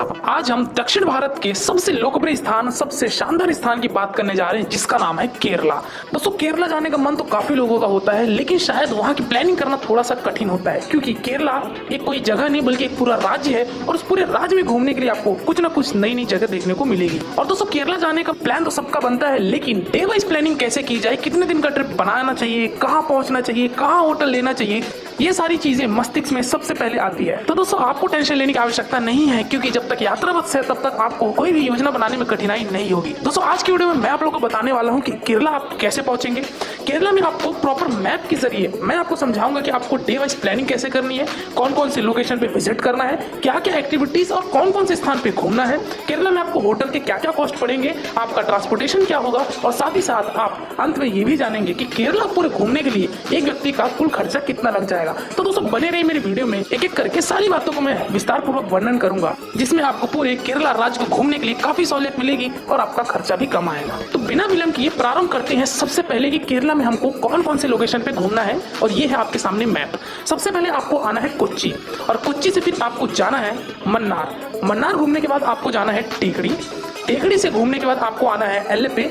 आज हम दक्षिण भारत के सबसे लोकप्रिय स्थान, सबसे शानदार स्थान की बात करने जा रहे हैं, जिसका नाम है केरला। दोस्तों, केरला जाने का मन तो काफी लोगों का होता है, लेकिन शायद वहाँ की प्लानिंग करना थोड़ा सा कठिन होता है, क्योंकि केरला एक कोई जगह नहीं बल्कि एक पूरा राज्य है और उस पूरे राज्य में घूमने के लिए आपको कुछ ना कुछ नई नई जगह देखने को मिलेगी। और दोस्तों, केरला जाने का प्लान तो सबका बनता है, लेकिन डे वाइज प्लानिंग कैसे की जाए, कितने दिन का ट्रिप बनाना चाहिए, कहाँ पहुंचना चाहिए, कहाँ होटल लेना चाहिए, ये सारी चीजें मस्तिष्क में सबसे पहले आती है। तो दोस्तों, आपको टेंशन लेने की आवश्यकता नहीं है, क्योंकि जब तक यात्रा बस है तब तक आपको कोई भी योजना बनाने में कठिनाई नहीं होगी। दोस्तों, आज की वीडियो में मैं आप लोगों को बताने वाला हूं कि केरला आप कैसे पहुंचेंगे। केरला में आपको प्रॉपर मैप के जरिए मैं आपको समझाऊंगा कि आपको डे वाइज प्लानिंग कैसे करनी है, कौन कौन से लोकेशन पे विजिट करना है, क्या क्या एक्टिविटीज और कौन कौन से स्थान पे घूमना है। केरला में आपको होटल के क्या क्या कॉस्ट पड़ेंगे, आपका ट्रांसपोर्टेशन क्या होगा, और साथ ही साथ आप अंत में ये भी जानेंगे कि केरला पूरे घूमने के लिए एक व्यक्ति का कुल खर्चा कितना लग जाएगा। तो दोस्तों, बने रहिए मेरी वीडियो में, एक एक करके सारी बातों को मैं विस्तार पूर्वक वर्णन करूंगा, जिसमें आपको पूरे केरला राज्य को घूमने के लिए काफी सहूलियत मिलेगी और आपका खर्चा भी कम आएगा। तो बिना विलंब किए प्रारंभ करते हैं सबसे पहले कि केरला में हमको कौन कौन से लोकेशन पे घूमना है, और ये है आपके सामने मैप। सबसे पहले आपको आना है कोच्चि, और कोच्चि से फिर आपको जाना है मन्नार। मन्नार घूमने के बाद आपको जाना है टेकड़ी। टेकड़ी से घूमने के बाद आपको आना है एलेप्पे।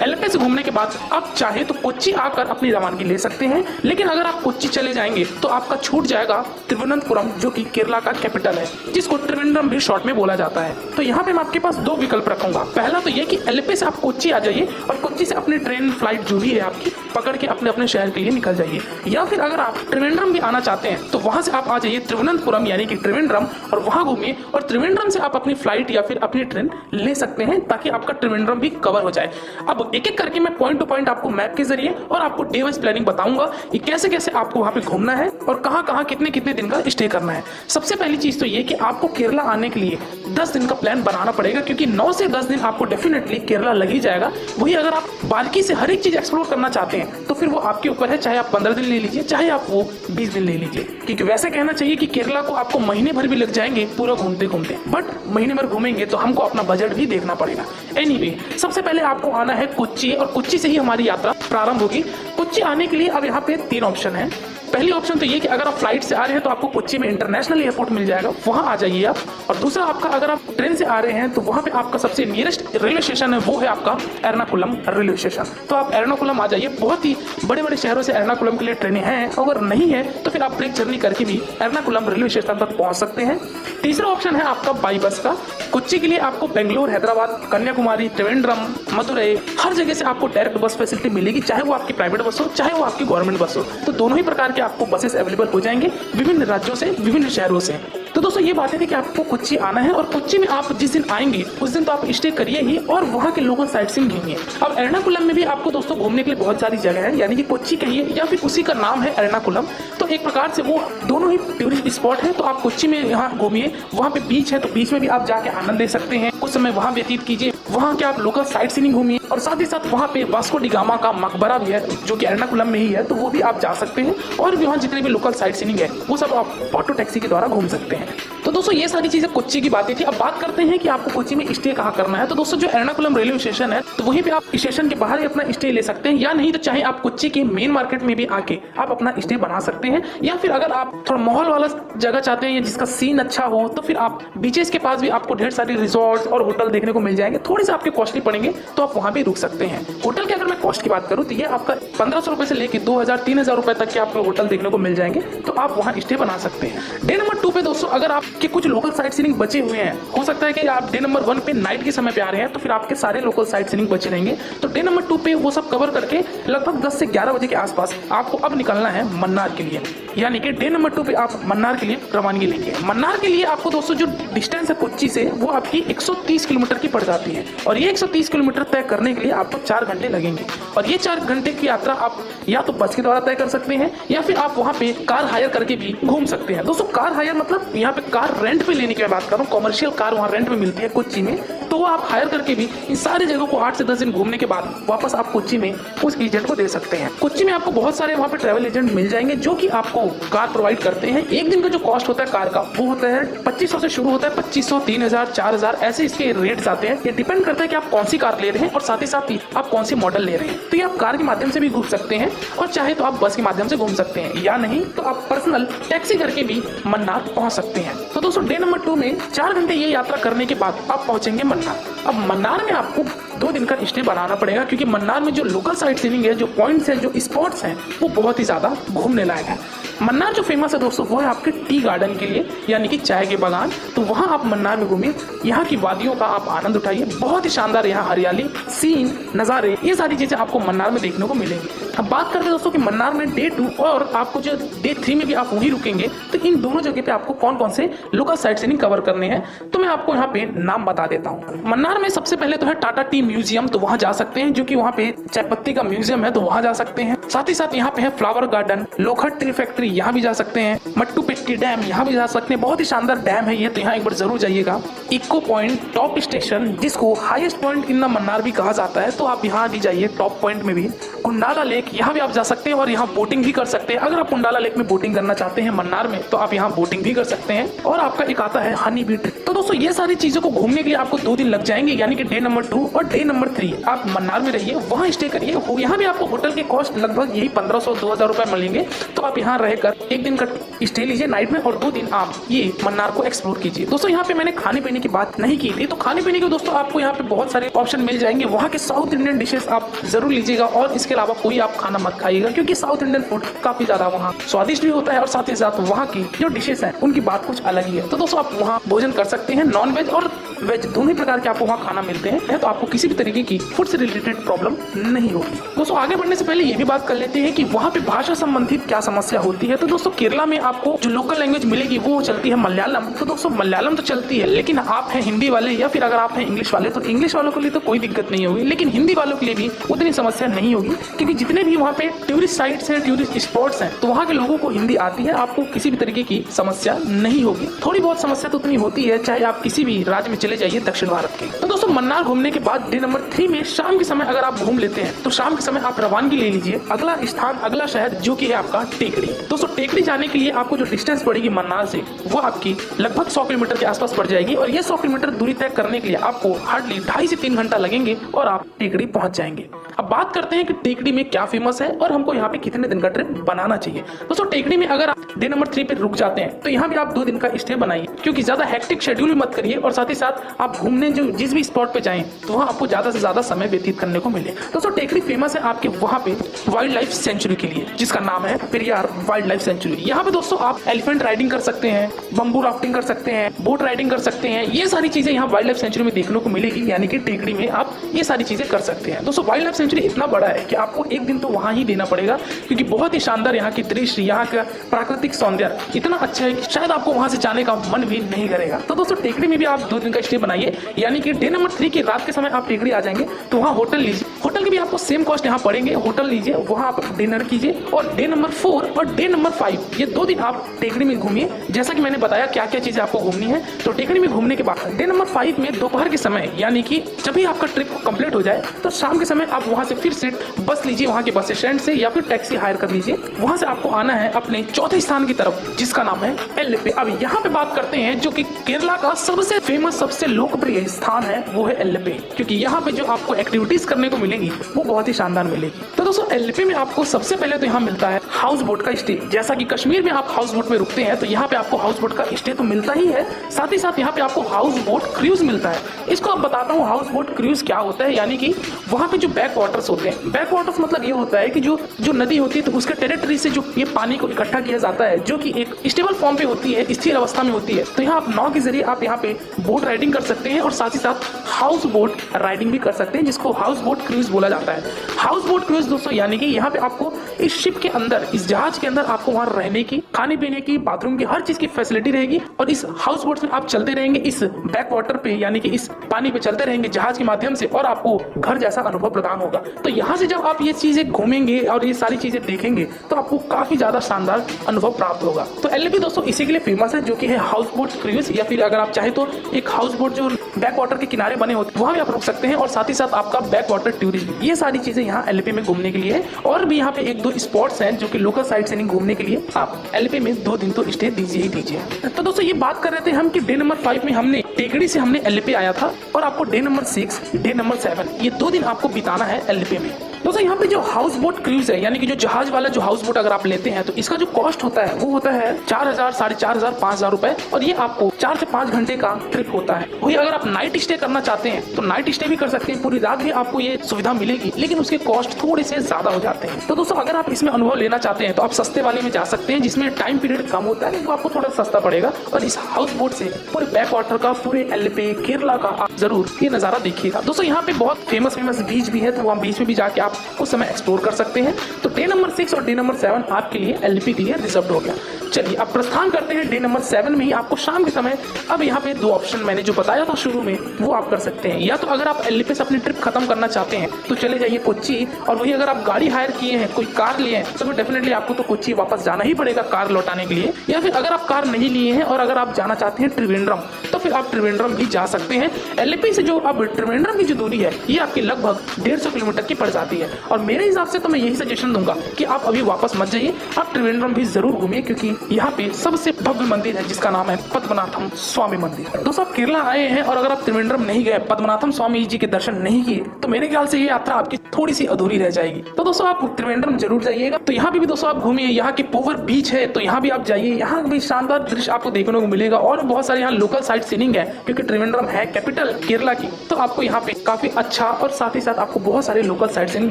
एलेप्पे से घूमने के बाद आप चाहे तो कोच्चि आकर अपनी रवानगी ले सकते हैं, लेकिन अगर आप कोच्चि चले जाएंगे तो आपका छूट जाएगा तिरुवनंतपुरम, जो कि केरला का कैपिटल है, जिसको त्रिवेंद्रम भी शॉर्ट में बोला जाता है। तो यहाँ पे मैं आपके पास दो विकल्प रखूंगा। पहला तो ये कि एलेप्पे से आप कोच्चि आ जाइए और कोच्चि से अपनी ट्रेन फ्लाइट जो भी है आपकी पकड़ के अपने अपने शहर के लिए निकल जाइए, या फिर अगर आप त्रिवेंद्रम भी आना चाहते हैं तो वहां से आप आ जाइए तिरुवनंतपुरम यानी कि त्रिवेंद्रम, और वहां घूमिए, और त्रिवेंद्रम से आप अपनी फ्लाइट या फिर अपनी ट्रेन ले सकते हैं, ताकि आपका त्रिवेंद्रम भी कवर हो जाए। अब एक एक करके मैं पॉइंट टू पॉइंट आपको मैप के जरिए और आपको डे वाइज प्लानिंग बताऊंगा कि कैसे कैसे आपको वहां पे घूमना है और कहां कहां कितने कितने दिन का स्टे करना है। सबसे पहली चीज तो ये कि आपको केरला आने के लिए 10 दिन का प्लान बनाना पड़ेगा, क्योंकि 9 से 10 दिन आपको डेफिनेटली केरला लग ही जाएगा। वही अगर आप बारीकी से हर एक चीज एक्सप्लोर करना चाहते हैं तो फिर वो आपके ऊपर है, चाहे आप 15 दिन ले लीजिए, चाहे आप वो 20 दिन ले लीजिए। क्योंकि वैसे कहना चाहिए कि केरला को आपको महीने भर भी लग जाएंगे पूरा घूमते घूमते, बट महीने भर घूमेंगे तो हमको अपना बजट भी देखना पड़ेगा। एनीवे, सबसे पहले आपको आना है कोच्चि, और कोच्चि से ही हमारी यात्रा प्रारंभ होगी। कोच्चि आने के लिए अब यहाँ पे 3 ऑप्शन है। पहली ऑप्शन तो ये कि अगर आप फ्लाइट से आ रहे हैं तो आपको कोच्चि में इंटरनेशनल एयरपोर्ट मिल जाएगा, वहां आ जाइए आप। और दूसरा आपका, अगर आप ट्रेन से आ रहे हैं तो वहां पे आपका सबसे नियरेस्ट रेलवे स्टेशन है, वो है आपका एर्नाकुलम रेलवे स्टेशन। तो आप एर्नाकुलम आ जाइए। बहुत ही बड़े बड़े शहरों से एर्नाकुलम के लिए ट्रेनें हैं, अगर नहीं है तो फिर आप ब्रेक जर्नी करके भी एर्नाकुलम रेलवे स्टेशन तक पहुंच सकते हैं। तीसरा ऑप्शन है आपका बाई बस का। कोच्चि के लिए आपको बेंगलोर, हैदराबाद, कन्याकुमारी, त्रिवेंद्रम, मदुरई, हर जगह से आपको डायरेक्ट बस फैसिलिटी मिलेगी, चाहे वो आपकी प्राइवेट बस हो चाहे वो आपकी गवर्नमेंट बस हो। तो दोनों ही प्रकार के आपको बसेस अवेलेबल हो जाएंगे विभिन्न राज्यों से, विभिन्न शहरों से। तो दोस्तों, ये बातें थी कि आपको कोच्चि आना है, और कोच्चि में आप जिस दिन आएंगे उस दिन तो आप स्टे करिए ही और वहाँ के लोकल साइट सीइंग घूमिए। अब एर्नाकुलम में भी आपको दोस्तों घूमने के लिए बहुत सारी जगह है, यानी कि कोच्चि कहिए या फिर उसी का नाम है एर्नाकुलम। तो एक प्रकार से वो दोनों ही टूरिस्ट स्पॉट है। तो आप कोच्चि में यहाँ घूमिए, वहाँ पे बीच है तो बीच में भी आप जाके आनंद ले सकते हैं, कुछ समय वहाँ व्यतीत कीजिए, वहाँ के आप लोकल साइट सीइंग घूमिए, और साथ ही साथ वहाँ पे वास्को डी गामा का मकबरा भी है, जो कि एर्नाकुलम में ही है, तो वो भी आप जा सकते हैं। और वहाँ जितने भी लोकल साइट सीइंग है वो सब आप ऑटो टैक्सी के द्वारा घूम सकते हैं। तो दोस्तों, ये सारी चीजें कोच्चि की बातें थी। अब बात करते हैं कि आपको कोच्चि में स्टे कहाँ करना है। तो दोस्तों, जो एर्नाकुलम रेलवे स्टेशन है तो वहीं पे आप स्टेशन के बाहर ही अपना स्टे ले सकते हैं, या नहीं तो चाहे आप कोच्चि के मेन मार्केट में भी आके आप अपना स्टे बना सकते हैं, या फिर अगर आप थोड़ा माहौल वाला जगह चाहते हैं जिसका सीन अच्छा हो तो फिर आप बीचेस के पास भी आपको ढेर सारी रिजॉर्ट्स और होटल देखने को मिल जाएंगे। थोड़े से आपके कॉस्टली पड़ेंगे तो आप वहां भी रुक सकते हैं। होटल की अगर मैं कॉस्ट की बात करूं तो ये आपका 1500 रुपए से लेकर 2000-3000 रुपए तक के आपको होटल देखने को मिल जाएंगे, तो आप वहां स्टे बना सकते हैं। डे नंबर 2 पे दोस्तों, अगर आपके कुछ लोकल साइट सीइंग बचे हुए हैं, हो सकता है कि आप डे नंबर 1 पे नाइट के समय पे आ रहे हैं, तो फिर आपके सारे लोकल साइट सीइंग बचे रहेंगे। तो डे नंबर 2 पे वो सब कवर करके लगभग 10 से 11 बजे के आसपास आपको अब निकलना है मन्नार के लिए, यानी कि डे नंबर 2 पे आप मन्नार के लिए रवानगी लेंगे। मन्नार के लिए आपको दोस्तों जो डिस्टेंस है कोच्चि से, वो आपकी 130 किलोमीटर की पड़ जाती है, और ये 130 किलोमीटर तय करने के लिए आपको 4 घंटे लगेंगे। और ये 4 घंटे की यात्रा आप या तो बस के द्वारा तय कर सकते हैं, या फिर आप वहाँ पे कार हायर करके भी घूम सकते हैं। दोस्तों, कार हायर मतलब यहाँ पे कार रेंट पे लेने की मैं बात कर रहा हूँ। कॉमर्शियल कार वहाँ रेंट पे मिलती है कोच्चि में, तो वो आप हायर करके भी इन सारी जगहों को 8 से 10 दिन घूमने के बाद वापस आप कोच्चि में उस एजेंट को दे सकते हैं। कोच्चि में आपको बहुत सारे वहाँ पे ट्रैवल एजेंट मिल जाएंगे जो कि आपको कार प्रोवाइड करते हैं। एक दिन का जो कॉस्ट होता है कार का वो होता है 2500 से शुरू होता है, 2500, 3000, 4000 ऐसे इसके रेट्स आते हैं। ये डिपेंड करता है कि आप कौन सी कार ले रहे हैं और साथ ही साथ आप कौन सी मॉडल ले रहे हैं। तो ये आप कार के माध्यम से भी घूम सकते हैं, और चाहे तो आप बस के माध्यम से घूम सकते हैं, या नहीं तो आप पर्सनल टैक्सी करके भी मन्नार पहुंच सकते हैं। तो दोस्तों डे नंबर 2 में 4 घंटे ये यात्रा करने के बाद आप पहुंचेंगे मन्नार। अब मन्नार में आपको 2 दिन का स्टे बनाना पड़ेगा, क्योंकि मन्नार में जो लोकल साइट सीइंग है, जो पॉइंट्स हैं, जो स्पॉट्स हैं, वो बहुत ही ज्यादा घूमने लायक है। मन्नार जो फेमस है दोस्तों वो है आपके टी गार्डन के लिए, यानी कि चाय के बागान। तो वहाँ आप मन्नार में घूमिए, यहाँ की वादियों का आप आनंद उठाइए। बहुत ही शानदार यहाँ हरियाली, सीन, नज़ारे, ये सारी चीज़ें आपको मन्नार में देखने को मिलेंगी। अब बात करते हैं दोस्तों कि मन्नार में डे 2 और आपको जो डे 3 में भी आप वहीं रुकेंगे, तो इन दोनों जगह पे आपको कौन कौन से लोकल साइट सीइंग कवर करने हैं, तो मैं आपको यहाँ पे नाम बता देता हूँ। मन्नार में सबसे पहले तो है टाटा टी म्यूजियम, तो वहाँ जा सकते हैं, जो कि वहाँ पे चाय पत्ती का म्यूजियम है, तो वहाँ जा सकते हैं। साथ ही साथ यहाँ पे है फ्लावर गार्डन, लोखंड ट्री फैक्ट्री, यहाँ भी जा सकते हैं। मट्टू पिट्टी डैम, यहाँ भी जा सकते हैं, बहुत ही शानदार डैम है ये, तो यहाँ एक बार जरूर जाइएगा। इको पॉइंट टॉप स्टेशन, जिसको highest point in the Mannar भी कहा जाता है, तो आप यहाँ भी जाइए टॉप पॉइंट में भी। कुंडाला लेक, यहाँ भी आप जा सकते हैं और यहाँ बोटिंग भी कर सकते हैं। अगर आप कुंडाला लेक में बोटिंग करना चाहते हैं मन्नार में, तो आप यहाँ बोटिंग भी कर सकते हैं। और आपका एक आता है हनी बी ट्री। तो दोस्तों ये सारी चीजों को घूमने के लिए आपको 2 दिन लग जाएंगे, यानी कि डे नंबर 2 और डे नंबर 3 आप मन्नार में रहिए, वहाँ स्टे करिए। यहाँ भी आपको होटल के कॉस्ट लगभग यही 1500-2000 रुपए मिलेंगे। तो आप यहाँ रहकर 1 दिन का स्टे लीजिए नाइट में, और 2 दिन आप ये मन्नार को एक्सप्लोर कीजिए। दोस्तों यहाँ पे मैंने खाने पीने की बात नहीं की थी, तो खाने पीने के दोस्तों आपको यहाँ पे बहुत सारे ऑप्शन मिल जाएंगे। वहाँ के साउथ इंडियन डिशेस आप जरूर लीजिएगा, और इसके अलावा कोई आप खाना मत खाइएगा, क्योंकि साउथ इंडियन फूड काफी ज्यादा वहाँ स्वादिष्ट भी होता है, और साथ ही साथ वहाँ की जो डिशेस हैं उनकी बात कुछ अलग ही है। तो दोस्तों आप वहाँ भोजन कर सकते हैं, नॉन वेज और वेज दोनों ही प्रकार के आपको वहाँ खाना मिलते हैं, तो आपको किसी भी तरीके की फूड से रिलेटेड प्रॉब्लम नहीं होगी। दोस्तों आगे बढ़ने से पहले ये भी बात कर लेते हैं कि वहाँ पे भाषा संबंधित क्या समस्या होती है। तो दोस्तों केरला में आपको जो लोकल लैंग्वेज मिलेगी वो चलती है मलयालम। तो दोस्तों मलयालम तो चलती है, लेकिन आप हैं हिंदी वाले या फिर अगर आप हैं इंग्लिश वाले, तो इंग्लिश वालों के लिए तो कोई दिक्कत नहीं होगी, लेकिन हिंदी वालों के लिए भी उतनी समस्या नहीं होगी, क्योंकि जितने भी वहाँ पे टूरिस्ट साइट्स हैं, टूरिस्ट स्पॉट्स हैं, तो वहाँ के लोगों को हिंदी आती है। आपको किसी भी तरीके की समस्या नहीं होगी। थोड़ी बहुत समस्या तो उतनी होती है, चाहे आप किसी भी राज्य में चले जाइए दक्षिण भारत के। तो दोस्तों मन्नार घूमने के बाद डे नंबर 3 में शाम के समय अगर आप घूम लेते हैं, तो शाम के समय आप रवानगी ले लीजिए। अगला स्थान, अगला शहर जो कि है आपका टेकड़ी। दोस्तों टेकड़ी जाने के लिए आपको जो डिस्टेंस पड़ेगी मन्नार से, वो आपकी लगभग 100 किलोमीटर के आसपास पड़ जाएगी, और ये 100 किलोमीटर दूरी तय करने के लिए आपको हार्डली 2.5 से 3 घंटा लगेंगे, और आप टेकड़ी पहुंच जाएंगे। अब बात करते हैं कि टेकड़ी में क्या फेमस है और हमको यहाँ पे कितने दिन का ट्रिप बनाना चाहिए। दोस्तों टेकड़ी में अगर आप डे नंबर 3 पे रुक जाते हैं, तो यहाँ भी आप 2 दिन का स्टे बनाइए, क्योंकि ज्यादा हेक्टिक शेड्यूल भी मत करिए, और साथ ही साथ आप घूमने जो जिस भी स्पॉट पे जाएं, तो वहाँ आपको ज्यादा से ज्यादा समय व्यतीत करने को मिले। दोस्तों टेकड़ी फेमस है आपके वहाँ पे वाइल्ड लाइफ सेंचुरी के लिए, जिसका नाम है पेरियार वाइल्ड लाइफ सेंचुरी। यहाँ पे दोस्तों आप एलिफेंट राइडिंग कर सकते हैं, बम्बू राफ्टिंग कर सकते हैं, बोट राइडिंग कर सकते हैं। ये सारी चीजें यहाँ वाइल्ड लाइफ सेंचुरी में देखने को मिलेगी, यानी कि टेकड़ी में आप ये सारी चीजें कर सकते हैं। दोस्तों वाइल्ड लाइफ सेंचुरी इतना बड़ा है कि आपको 1 दिन तो वहाँ ही देना पड़ेगा, क्योंकि बहुत ही शानदार यहाँ की दृश्य, यहाँ का प्राकृतिक सौंदर्य इतना अच्छा है कि शायद आपको वहाँ से जाने का मन भी नहीं करेगा। तो दोस्तों टेकड़ी में भी आप 2 दिन का स्टे बनाइए, यानी कि डे नंबर 3 की रात के समय आप टेकड़ी आ जाएंगे, तो वहाँ होटल लीजिए। होटल के भी आपको सेम कॉस्ट यहाँ पड़ेंगे, होटल लीजिए, वहाँ आप डिनर कीजिए, और डे नंबर 4 और डे नंबर 5 ये 2 दिन आप टेकड़ी में घूमिए। जैसा कि मैंने बताया क्या क्या चीजें आपको घूमनी है, तो टेकड़ी में घूमने के बाद डे नंबर 5 में दोपहर के समय, यानी कि जब भी आपका ट्रिप कंप्लीट हो जाए, तो शाम के समय आप वहाँ से फिर से बस लीजिए, वहाँ के बस स्टैंड से, या फिर टैक्सी हायर कर लीजिए। वहाँ से आपको आना है अपने चौथे स्थान की तरफ, जिसका नाम है एल्लेपे। अब यहाँ पे बात करते हैं जो कि केरला का सबसे फेमस, सबसे लोकप्रिय स्थान है, वो है एल्लेपे, क्योंकि यहाँ पे जो आपको एक्टिविटीज करने को मिलेंगी वो बहुत ही शानदार मिलेगी। तो दोस्तों एल्लेपे में आपको सबसे पहले तो यहाँ मिलता है हाउस बोट का स्टे। जैसा कि कश्मीर में आप हाउस बोट में रुकते हैं, तो यहाँ पे आपको हाउस बोट का स्टे तो मिलता ही है, साथ ही साथ यहाँ पे आपको हाउस बोट क्रूज मिलता है। इसको आप बताता हूँ हाउस बोट क्रूज क्या होता है। यानी कि वहाँ पे जो बैक वाटर्स होते हैं, बैक वाटर्स मतलब ये होता है कि जो नदी होती है, तो उसके टेरिटरी से जो ये पानी को इकट्ठा किया जाता है, जो कि एक स्टेबल फॉर्म पे होती है, स्थिर अवस्था में होती है। तो यहाँ आप नाव के जरिए आप यहाँ पे बोट राइडिंग कर सकते हैं, और साथ ही साथ हाउस बोट राइडिंग भी कर सकते हैं, जिसको हाउस बोट क्रूज बोला जाता है। हाउस बोट क्रूज दोस्तों, यानी कि यहाँ पे आपको इस शिप के अंदर, इस जहाज के अंदर आपको वहाँ रहने की, खाने पीने की, बाथरूम की, हर चीज की फैसिलिटी रहेगी, और इस हाउस बोट में आप चलते रहेंगे, इस बैक वाटर पे, यानी कि इस पानी पे चलते रहेंगे जहाज के माध्यम से, और आपको घर जैसा अनुभव प्रदान होगा। तो यहाँ से जब आप ये चीजें घूमेंगे और ये सारी चीजें देखेंगे, तो आपको काफी ज्यादा शानदार अनुभव प्राप्त होगा। तो एल्लेपे दोस्तों इसी के लिए फेमस है, जो कि है हाउस बोट क्रूज, या फिर अगर आप चाहे तो एक हाउस बोट जो बैक वाटर के किनारे बने होते हैं, वहाँ भी आप रुक सकते हैं, और साथ ही साथ आपका बैक वाटर टूरिज्म, ये सारी चीजें यहाँ एल्लेपे में घूमने के लिए है। और भी यहाँ पे 1-2 स्पॉट्स हैं जो कि लोकल साइट सीइंग घूमने के लिए आप एल्लेपे में 2 दिन तो स्टे दीजिए ही दीजिए। तो दोस्तों ये बात कर रहे थे हम कि डे नंबर 5 में हमने टेकड़ी से हमने एल्लेपे आया था, और आपको डे नंबर 6, डे नंबर 7 ये 2 दिन आपको बिताना है एल्लेपे में। दोस्तों यहाँ पे जो हाउस बोट क्रूज है, यानी कि जो जहाज वाला जो हाउस बोट अगर आप लेते हैं, तो इसका जो कॉस्ट होता है वो होता है 4000, 4500, 5000 रुपए, और ये आपको 4 से 5 घंटे का ट्रिप होता है। वही अगर आप नाइट स्टे करना चाहते हैं तो नाइट स्टे भी कर सकते हैं, पूरी रात भी आपको ये सुविधा मिलेगी, लेकिन उसके कॉस्ट थोड़े से ज्यादा हो जाते हैं। तो दोस्तों अगर आप इसमें अनुभव लेना चाहते हैं तो आप सस्ते वाले में जा सकते हैं, जिसमें टाइम पीरियड कम होता है, तो आपको थोड़ा सस्ता पड़ेगा। और इस हाउस बोट से पूरे बैक वाटर का, पूरे एल्पे केरला का आप जरूर ये नजारा देखिएगा। दोस्तों यहाँ पे बहुत फेमस बीच भी है, तो वहाँ बीच में भी जाके आप उस समय एक्सप्लोर कर सकते हैं। तो डे नंबर 6 और डे नंबर 7 आपके लिए एलपी के लिए रिजर्व हो गया। चलिए अब प्रस्थान करते हैं डे नंबर 7 में ही। आपको शाम के समय अब यहाँ पे 2 ऑप्शन मैंने जो बताया था शुरू में वो आप कर सकते हैं। या तो अगर आप एलपी से अपनी ट्रिप खत्म करना चाहते हैं तो चले जाइए कोच्चि, और वही अगर आप गाड़ी हायर किए हैं, कोई कार लिए हैं, तो फिर डेफिनेटली आपको तो कोच्चि वापस जाना ही पड़ेगा कार लौटाने के लिए। या फिर अगर आप कार नहीं लिए हैं और अगर आप जाना चाहते हैं त्रिवेंद्रम, तो फिर आप त्रिवेंद्रम भी जा सकते हैं। एलपी से जो अब त्रिवेंद्रम की जो दूरी है ये आपकी लगभग 150 किलोमीटर की पड़ जाती है। और मेरे हिसाब से तो मैं यही सजेशन दूंगा कि आप अभी वापस मत जाइए, आप त्रिवेंद्रम भी जरूर घूमिए, क्योंकि यहाँ पे सबसे भव्य मंदिर है जिसका नाम है पद्मनाभम स्वामी मंदिर। दोस्तों आप केरला आए हैं और अगर आप त्रिवेंद्रम नहीं गए, पद्मनाभम स्वामी जी के दर्शन नहीं किए, तो मेरे ख्याल से ये यात्रा आपकी थोड़ी सी अधूरी रह जाएगी। तो दोस्तों आप त्रिवेंद्रम जरूर जाइएगा। तो यहाँ भी दोस्तों आप घूमिए, यहाँ की पोवर बीच है तो यहाँ भी आप जाइए, यहाँ भी शानदार दृश्य आपको देखने को मिलेगा। और बहुत सारे यहाँ लोकल साइट सीनिंग है, क्योंकि त्रिवेंद्रम है कैपिटल केरला की, तो आपको यहाँ पे काफी अच्छा और साथ ही साथ आपको बहुत सारे लोकल साइट सीनिंग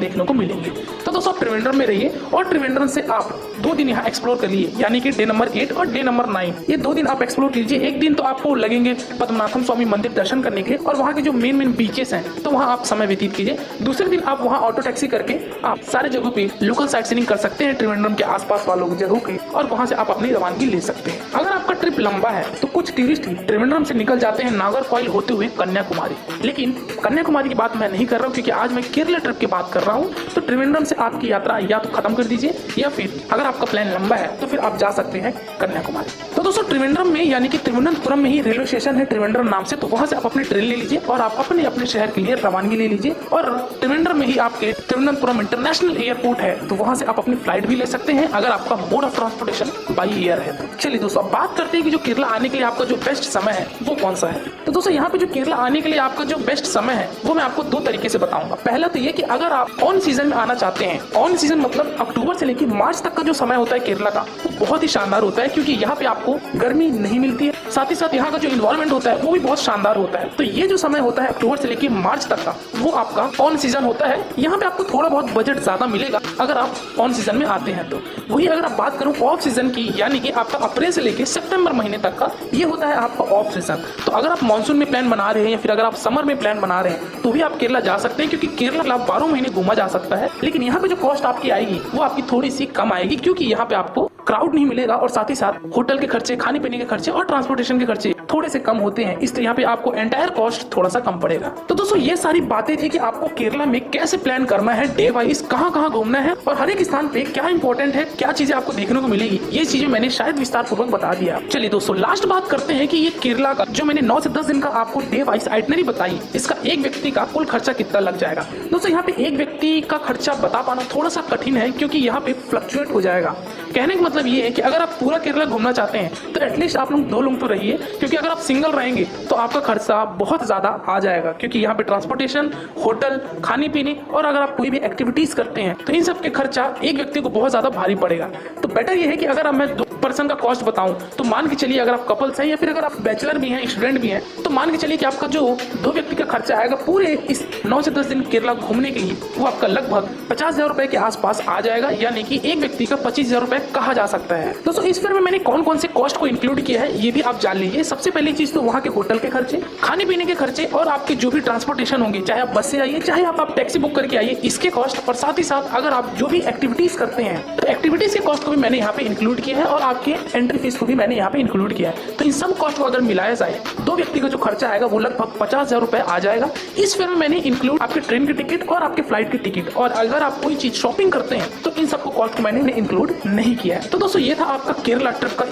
देखने को मिलेंगे। तो दोस्तों आप त्रिवेंद्रम में रहिए और त्रिवेंद्रम से आप 2 दिन यहाँ एक्सप्लोर करिए, यानी कि डे नंबर 8 और डे नंबर 9 ये 2 दिन आप एक्सप्लोर कीजिए। एक दिन तो आपको लगेंगे पद्मनाभम स्वामी मंदिर दर्शन करने के और वहाँ के जो मेन बीचेस हैं तो वहाँ आप समय व्यतीत कीजिए। दूसरे दिन आप वहाँ ऑटो टैक्सी करके आप सारे जगहों पे लोकल साइट सीइंग कर सकते हैं त्रिवेंद्रम के आसपास वालों जगहों के, और वहाँ से आप अपनी रवानगी ले सकते हैं। अगर आपका ट्रिप लंबा है तो कुछ टूरिस्ट त्रिवेंद्रम से निकल जाते हैं नागरकोइल होते हुए कन्याकुमारी, लेकिन कन्याकुमारी की बात मैं नहीं कर रहा हूँ, क्योंकि आज मैं केरला ट्रिप की बात कर रहा हूँ। तो त्रिवेंद्रम से आपकी यात्रा या तो खत्म कर दीजिए, या फिर अगर आपका प्लान लंबा है तो फिर आप जा सकते हैं कन्याकुमारी। तो दोस्तों त्रिवेंद्रम में यानी कि तिरुवनंतपुरम में ही रेलवे स्टेशन है त्रिवेंद्रम नाम से, तो वहां से आप अपनी ट्रेन ले लीजिए और आप अपने शहर के लिए रवानगी ले लीजिए। और त्रिवेंद्रम में ही आपके तिरुवनंतपुरम इंटरनेशनल एयरपोर्ट है, तो वहां से आप अपनी फ्लाइट भी ले सकते हैं अगर आपका mode of transportation by air है। चलिए दोस्तों अब बात करते हैं कि जो केरला आने के लिए आपका जो बेस्ट समय है वो कौन सा है। तो दोस्तों यहाँ पे जो केरला आने के लिए आपका जो बेस्ट समय है वो मैं आपको 2 तरीके से बताऊंगा। पहला तो ये कि अगर आप ऑन सीजन में आना चाहते हैं, ऑन सीजन मतलब अक्टूबर से लेकर मार्च तक का जो समय होता है केरला का वो बहुत ही शानदार होता है, क्योंकि यहाँ पे आपको गर्मी नहीं मिलती है, साथ ही साथ यहाँ का जो इन्वायरमेंट होता है वो भी बहुत शानदार होता है। तो ये जो समय होता है अक्टूबर से लेकर मार्च तक का वो आपका ऑन सीजन होता है। यहाँ पे आपको थोड़ा बहुत बजट ज्यादा मिलेगा अगर आप ऑन सीजन में आते हैं। तो वही अगर आप बात करूँ ऑफ सीजन की, यानी कि आपका अप्रैल से लेकर सितंबर महीने तक का ये होता है आपका ऑफ सीजन। तो अगर आप मानसून में प्लान बना रहे हैं या फिर अगर आप समर में प्लान बना रहे हैं तो भी आप केरला जा सकते हैं, क्योंकि केरला 12 महीने घूमा जा सकता है। लेकिन यहाँ पे जो कॉस्ट आपकी आएगी वो आपकी थोड़ी सी कम आएगी, क्योंकि यहाँ पे आपको क्राउड नहीं मिलेगा और साथ ही साथ होटल के खर्चे, खाने पीने के खर्चे और ट्रांसपोर्टेशन के खर्चे थोड़े से कम होते हैं, इसलिए यहाँ पे आपको एंटायर कॉस्ट थोड़ा सा कम पड़ेगा। तो दोस्तों ये सारी बातें थी कि आपको केरला में कैसे प्लान करना है, डे वाइज कहाँ कहाँ घूमना है और हर एक स्थान पे क्या इंपॉर्टेंट है, क्या चीजें आपको देखने को मिलेगी, ये चीजें मैंने शायद विस्तार पूर्वक बता दिया। चलिए दोस्तों लास्ट बात करते हैं कि ये केरला का जो मैंने 9 से 10 दिन का आपको डे वाइज आइटनरी बताई, इसका एक व्यक्ति का कुल खर्चा कितना लग जाएगा। दोस्तों यहाँ पे एक व्यक्ति का खर्चा बता पाना थोड़ा सा कठिन है, क्योंकि यहाँ पे फ्लक्चुएट हो जाएगा। कहने का मतलब ये है कि अगर आप पूरा केरला घूमना चाहते हैं तो एटलीस्ट आप लोग 2 लोग तो रहिए, क्योंकि अगर आप सिंगल रहेंगे तो आपका खर्चा बहुत ज्यादा आ जाएगा, क्योंकि यहाँ पे ट्रांसपोर्टेशन, होटल, खाने पीने और अगर आप कोई भी एक्टिविटीज करते हैं तो इन सब के खर्चा एक व्यक्ति को बहुत ज्यादा भारी पड़ेगा। तो बेटर ये है कि अगर मैं 2 पर्सन का कॉस्ट बताऊं तो मान के चलिए अगर आप कपल्स हैं या फिर अगर आप बैचलर भी हैं, स्टूडेंट भी हैं, तो मान के चलिए कि आपका जो 2 व्यक्ति का खर्चा आएगा पूरे इस 9 से 10 दिन केरला घूमने के लिए वो आपका लगभग 50,000 रुपए के आसपास आ जाएगा, यानी कि एक व्यक्ति का 25,000 रुपए कहा जा सकता है। दोस्तों इस फिल्म में मैंने कौन कौन से कॉस्ट को इंक्लूड किया है ये भी आप जान लीजिए। सबसे पहली चीज तो वहाँ के होटल के खर्चे, खाने पीने के खर्चे और आपके जो भी ट्रांसपोर्टेशन होंगे, चाहे आप बस से आइए चाहे आप टैक्सी बुक करके आइए, इसके कॉस्ट, और साथ ही साथ अगर आप जो भी एक्टिविटीज करते हैं तो एक्टिविटीज के कॉस्ट को भी मैंने यहाँ पे इंक्लूड किया है और आपके एंट्री फीस को भी मैंने यहाँ पे इंक्लूड किया है। तो इन सब कॉस्ट को अगर मिलाया जाए 2 व्यक्ति का जो खर्चा आएगा वो लगभग 50,000 रुपए आ जाएगा। इस फिल्म में मैंने इंक्लूड आपके ट्रेन की टिकट और आपके फ्लाइट की टिकट, और अगर आप कोई चीज शॉपिंग करते हैं तो इन सबको कॉस्ट को मैंने इंक्लूड नहीं किया है। तो दोस्तों ये था आपका केरला ट्रिप का